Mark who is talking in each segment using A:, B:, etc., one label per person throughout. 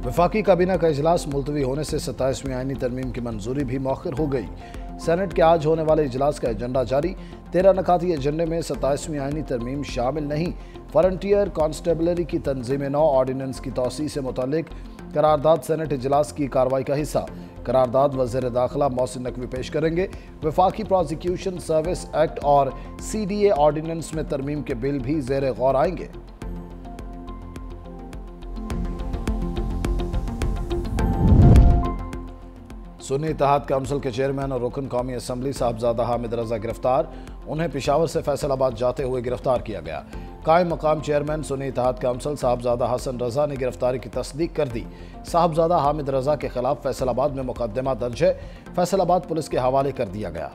A: वफाकी काबीना का इजलास मुलतवी होने से 27वीं आईनी तरमीम की मंजूरी भी मौखर हो गई। सेनेट के आज होने वाले इजलास का एजेंडा जारी। 13 नकाती एजेंडे में 27वीं आईनी तरमीम शामिल नहीं। फ्रंटियर कांस्टेबलरी की तंजीम नौ ऑर्डिनेंस की तौसीह से मुतालिक करारदाद सेनेट इजलास की कार्रवाई का हिस्सा। करारदाद वज़ीर दाखिला मोहसिन नकवी पेश करेंगे। वफाकी प्रोसिक्यूशन सर्विस एक्ट और CDA ऑर्डिनेंस में तरमीम के बिल भी ज़ेर गौर आएंगे। सुन्नी इत्तेहाद काउंसिल के चेयरमैन और रुकन कौमी असम्बली साहबजादा हामिद रजा गिरफ्तार। उन्हें पेशावर से फैसलाबाद जाते हुए गिरफ्तार किया गया। कायम मकाम चेयरमैन सुन्नी इत्तेहाद काउंसिल साहबजादा हसन रजा ने गिरफ्तारी की तस्दीक कर दी। साहबजादा हामिद रजा के खिलाफ फैसलाबाद में मुकदमा दर्ज है। फैसलाबाद पुलिस के हवाले कर दिया गया।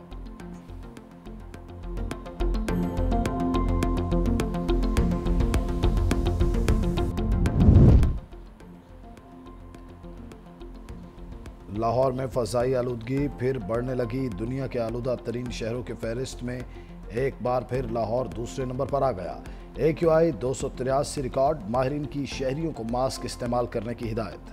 A: लाहौर में फ़ज़ाई आलूदगी फिर बढ़ने लगी। दुनिया के आलूदा तरीन शहरों के फहरिस्त में एक बार फिर लाहौर दूसरे नंबर पर आ गया। AQI 283 record. माहिरीन की शहरियों को मास्क इस्तेमाल करने की हिदायत।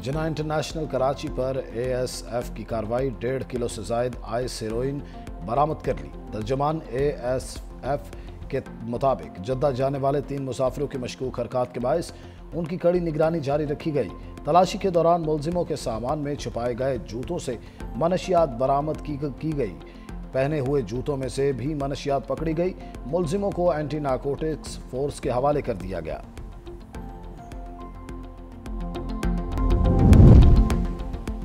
A: जिना इंटरनेशनल कराची पर ASF की कार्रवाई। 1.5 किलो से जायद आइस हेरोइन बरामद कर ली। तर्जमान ASF के मुताबिक जद्दा जाने वाले 3 मुसाफिरों की मशकूक हरकत के बायस उनकी कड़ी निगरानी जारी रखी गई। तलाशी के दौरान मुलजिमों के सामान में छुपाए गए जूतों से मनशियात बरामद की गई। पहने हुए जूतों में से भी मनशियात पकड़ी गई। मुलजिमों को एंटी नारकोटिक्स फोर्स के हवाले कर दिया गया।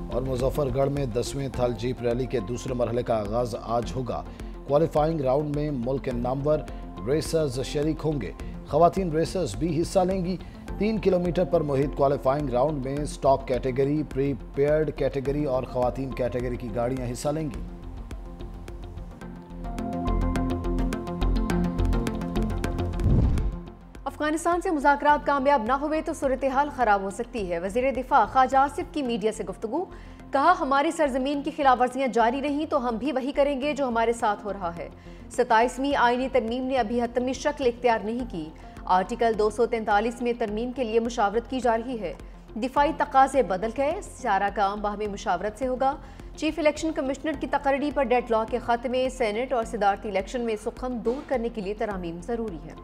A: और मुजफ्फरगढ़ में 10वें थल जीप रैली के दूसरे मरहले का आगाज आज होगा। क्वालिफाइंग राउंड में मुल्क के नामवर रेसर्स शरीक होंगे। खवातीन रेसर्स भी हिस्सा लेंगी। 3 किलोमीटर पर मुहित क्वालिफाइंग राउंड में स्टॉक कैटेगरी, प्रीपेयर्ड कैटेगरी और खवातीन कैटेगरी की गाड़ियां हिस्सा लेंगी।
B: अफगानिस्तान से मुज़ाकरात कामयाब न हुए तो सूरत हाल खराब हो सकती है। वज़ीर दिफा ख्वाजा आसिफ की मीडिया से गुफ्तगू। कहा, हमारी सरजमीन की खिलाफ वर्जियाँ जारी रहीं तो हम भी वही करेंगे जो हमारे साथ हो रहा है। 27वीं आईनी तरमीम ने अभी हतमी शक्ल इख्तियार नहीं की। आर्टिकल 243 में तरमीम के लिए मुशावरत की जा रही है। दिफाई तकाज़े बदल गए। सारा काम बाहमी मुशावरत से होगा। चीफ इलेक्शन कमिश्नर की तकरीरी पर डेडलॉक के खत में सेनेट और सदारती इलेक्शन में सुखम दूर करने के लिए तरामीम ज़रूरी है।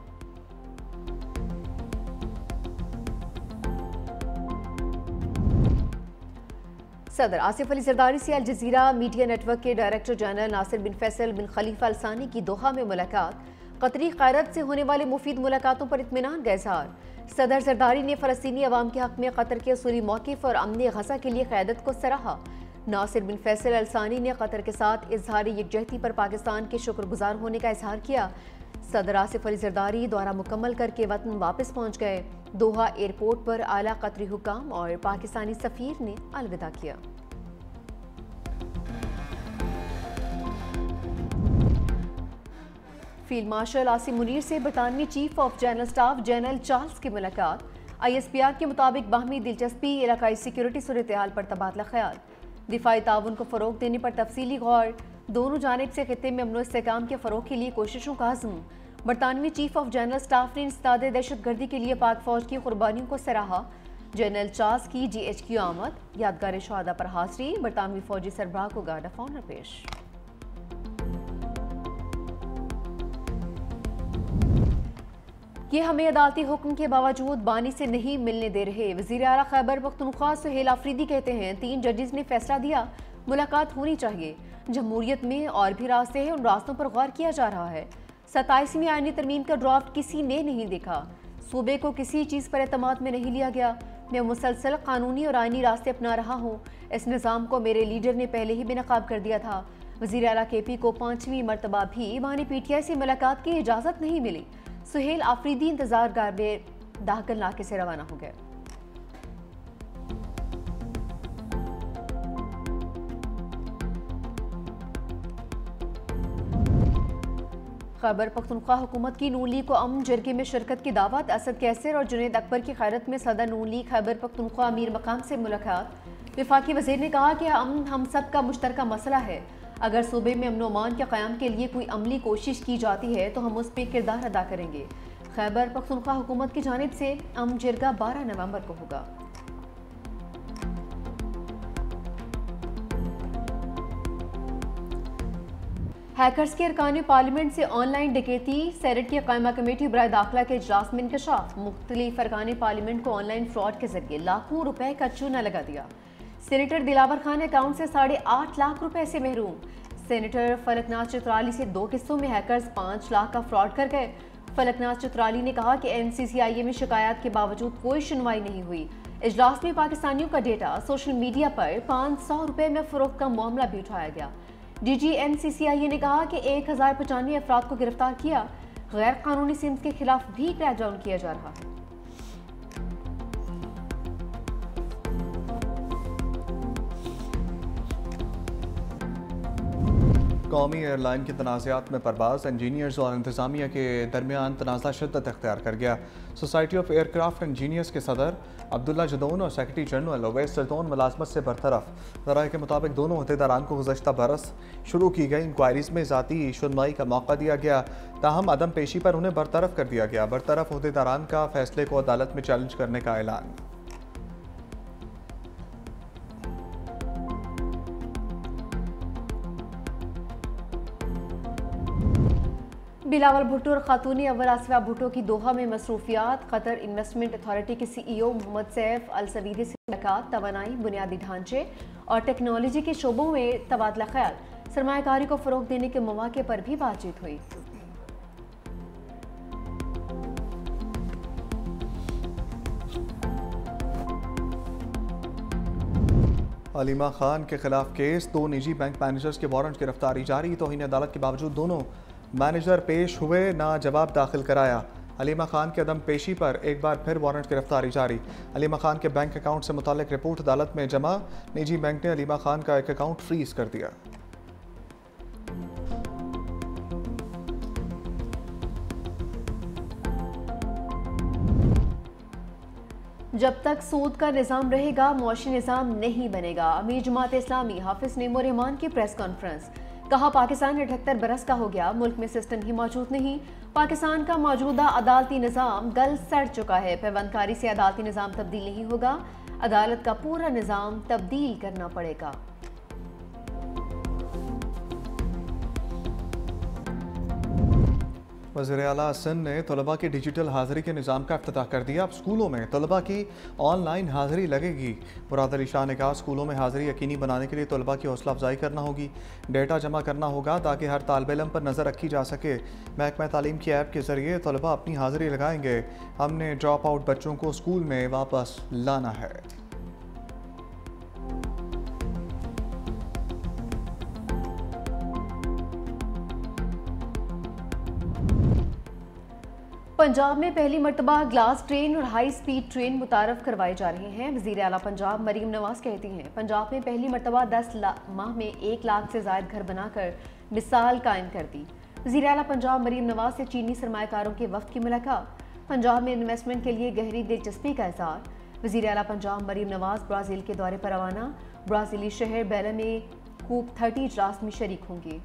B: सदर आसिफ अली जरदारी से अल जजीरा मीडिया नेटवर्क के डायरेक्टर जनरल नासिर बिन फैसल बिन खलीफा अल सानी की दोहा में मुलाकात। कतरी क़यादत से होने वाले मुफीद मुलाकातों पर इत्मीनान का इज़हार। सदर जरदारी ने फ़लस्तीनी अवाम के हक़ में कतर के असूली मौक़िफ़ और अमन गज़ा के लिए क़यादत को सराहा। नासिर बिन फैसल अल सानी ने कतर के साथ इज़हार यकजहती पर पाकिस्तान के शुक्रगुजार होने का इज़हार किया। सदर आसिफ अली जरदारी दौरा मुकम्मल करके वतन वापस पहुँच गए। दोहा एयरपोर्ट पर आला कतरी हुकाम और पाकिस्तानी सफ़ीर ने अलविदा किया। फील्ड मार्शल आसिम मुनीर से बरतानवी chief of general staff general Charles की मुलाकात। ISPR के मुताबिक बाहमी दिलचस्पी, इलाकाई सिक्योरिटी सूरत हाल पर तबादला ख्याल। दिफाई ताउन को फ़रोग देने पर तफसीली गौर। दोनों जानिब से खित्ते में अमन इस्तेहकाम के फ़रोग के लिए कोशिशों का आज़म। बरतानवी चीफ ऑफ जनरल स्टाफ ने इंसदाद दहशत गर्दी के लिए पाक फौज की कुर्बानियों को सराहा। जनरल चार्ल्स की GHQ आमद। यादगार शहादा पर हाजिरी। बरतानवी फौजी सरबराह को गार्ड ऑफ ऑनर पेश। ये हमें अदालती हुक्म के बावजूद बानी से नहीं मिलने दे रहे। वज़ीर आला खैबर पख्तूनख्वा सुहेल आफरीदी कहते हैं 3 जजेस ने फैसला दिया, मुलाकात होनी चाहिए। जमहूरियत में और भी रास्ते हैं, उन रास्तों पर गौर किया जा रहा है। 27वीं आईनी तरमीम का ड्राफ्ट किसी ने नहीं देखा। सूबे को किसी चीज़ पर एतमाद में नहीं लिया गया। मैं मुसलसल कानूनी और आईनी रास्ते अपना रहा हूँ। इस निज़ाम को मेरे लीडर ने पहले ही बेनकाब कर दिया था। वज़ीर आला KP को 5वीं मरतबा भी बानी PTI से मुलाकात की इजाज़त नहीं मिली। सुहेल आफरीदी इंतजार गार में दाहकल नाके से रवाना हो गए। खैबर पख्तूनख्वा हुकूमत की नून लीग को अमन जरगे में शिरकत की दावत। असद कैसर और जुनैद अकबर की क़यादत में सदर नून लीग खैबर पख्तूनख्वा अमीर मकाम से मुलाकात। वफाकी वज़ीर ने कहा कि अमन हम सब का मुश्तरका मसला है। अगर सूबे में अमन अमान के क़याम के लिए कोई अमली कोशिश की जाती है तो हम उस पर किरदार अदा करेंगे। खैबर पख्तूनख्वा हुकूमत की जानिब से अमन जिरगा 12 नवंबर को होगा। हैकर्स के अरकान पार्लियामेंट से ऑनलाइन डकैती, सेनेट की कायमा कमेटी बराए दाखिला के इजलास में इंकशाफ। मुख्तलिफ अरकान पार्लियामेंट को ऑनलाइन फ्रॉड के जरिए लाखों रुपए का चूना लगा दिया। सेनेटर दिलावर खान अकाउंट से 8.5 लाख रुपए से महरूम। सेनेटर फलकनाथ चित्राली से 2 किस्तों में हैकर्स 5 लाख का फ्रॉड कर गए। फलकनाथ चित्राली ने कहा कि NCCIA में शिकायत के बावजूद कोई सुनवाई नहीं हुई। इजलास में पाकिस्तानियों का डेटा सोशल मीडिया पर 500 रुपए में फरोख्त का मामला भी उठाया गया। DG NCCIA ने कहा कि 1095 अफराद को गिरफ्तार किया। गैर कानूनी सिम्स के खिलाफ भी क्रैकडाउन किया जा रहा है।
C: कौमी एयरलाइन की तनाज़ात में परवाज़, इंजीनियर्स और इंतज़ामिया के दरमियान तनाज़ा शिद्दत अख्तियार कर गया। सोसाइटी ऑफ एयरक्राफ्ट इंजीनियर्स के सदर अब्दुल्ला जदौन और सेक्रेटरी जनरल अवैस जदौन मुलाजमत से बरतरफ। ज़राए के मुताबिक दोनों अहदेदारान को गुज़श्ता बरस शुरू की गई इंक्वायरीज़ में ज़ाती सुनवाई का मौका दिया गया, ताहम अदम पेशी पर उन्हें बरतरफ कर दिया गया। बरतरफ अहदेदारान का फैसले को अदालत में चैलेंज करने का ऐलान।
B: बिलावल भुट्टो और खातून अव्वल आसिफा भुट्टो की दोहा में मसरूफियात। कतर इन्वेस्टमेंट अथॉरिटी के CEO मोहम्मद सैफ अल सवीदी से मुलाकात। तवानाई, बुनियादी ढांचे और टेक्नोलॉजी के शोबों में तबादला ख्याल। सरमायाकारी को फ़रोग़ देने के मौके पर भी बातचीत हुई।
C: अलीमा खान के खिलाफ केस, 2 निजी बैंक मैनेजर्स के वारंट गिरफ्तारी जारी। तौहीन अदालत के बावजूद दोनों मैनेजर पेश हुए, ना जवाब दाखिल कराया। अलीमा खान के अदम पेशी पर एक बार फिर वारंट गिरफ्तारी जारी। अलीमा खान के बैंक अकाउंट से मुताल्लिक रिपोर्ट अदालत में जमा। निजी बैंक ने अलीमा खान का एक अकाउंट फ्रीज कर दिया।
B: जब तक सूद का निज़ाम रहेगा मुआशी निज़ाम नहीं बनेगा। अमीर जमात इस्लामी हाफिज नेमो रहमान की प्रेस कॉन्फ्रेंस। कहा पाकिस्तान 78 बरस का हो गया, मुल्क में सिस्टम ही मौजूद नहीं। पाकिस्तान का मौजूदा अदालती निज़ाम गल सड़ चुका है। पैबंदकारी से अदालती निज़ाम तब्दील नहीं होगा, अदालत का पूरा निज़ाम तब्दील करना पड़ेगा।
C: वज़ीर आला सिंध ने तलबा की डिजिटल हाज़िरी के निज़ाम का इफ्तिताह कर दिया। अब स्कूलों में तलबा की ऑनलाइन हाज़िरी लगेगी। मुराद अली शाह ने कहा स्कूलों में हाज़िरी यकीनी बनाने के लिए तलबा की हौसला अफजाई करना होगी, डेटा जमा करना होगा ताकि हर तालिब इल्म पर नज़र रखी जा सके। महकमा तालीम की ऐप के ज़रिए तलबा अपनी हाज़िरी लगाएंगे। हमने ड्रॉप आउट बच्चों को स्कूल में वापस लाना है।
B: पंजाब में पहली मरतबा ग्लास ट्रेन और हाई स्पीड ट्रेन मुतारफ करवाए जा रहे हैं। वज़ीर आला पंजाब मरीम नवाज कहती हैं पंजाब में पहली मरतबा 10 माह में 1 लाख से ज़ायद घर बनाकर मिसाल कायम कर दी। वज़ीर आला पंजाब मरीम नवाज से चीनी सरमायाकारों के वफ़द की मुलाकात। पंजाब में इन्वेस्टमेंट के लिए गहरी दिलचस्पी का इज़हार। वज़ीर आला पंजाब मरीम नवाज ब्राज़ील के दौरे पर रवाना। ब्राज़ीली शहर बेला में कूप 30 इजलास में शरीक होंगे।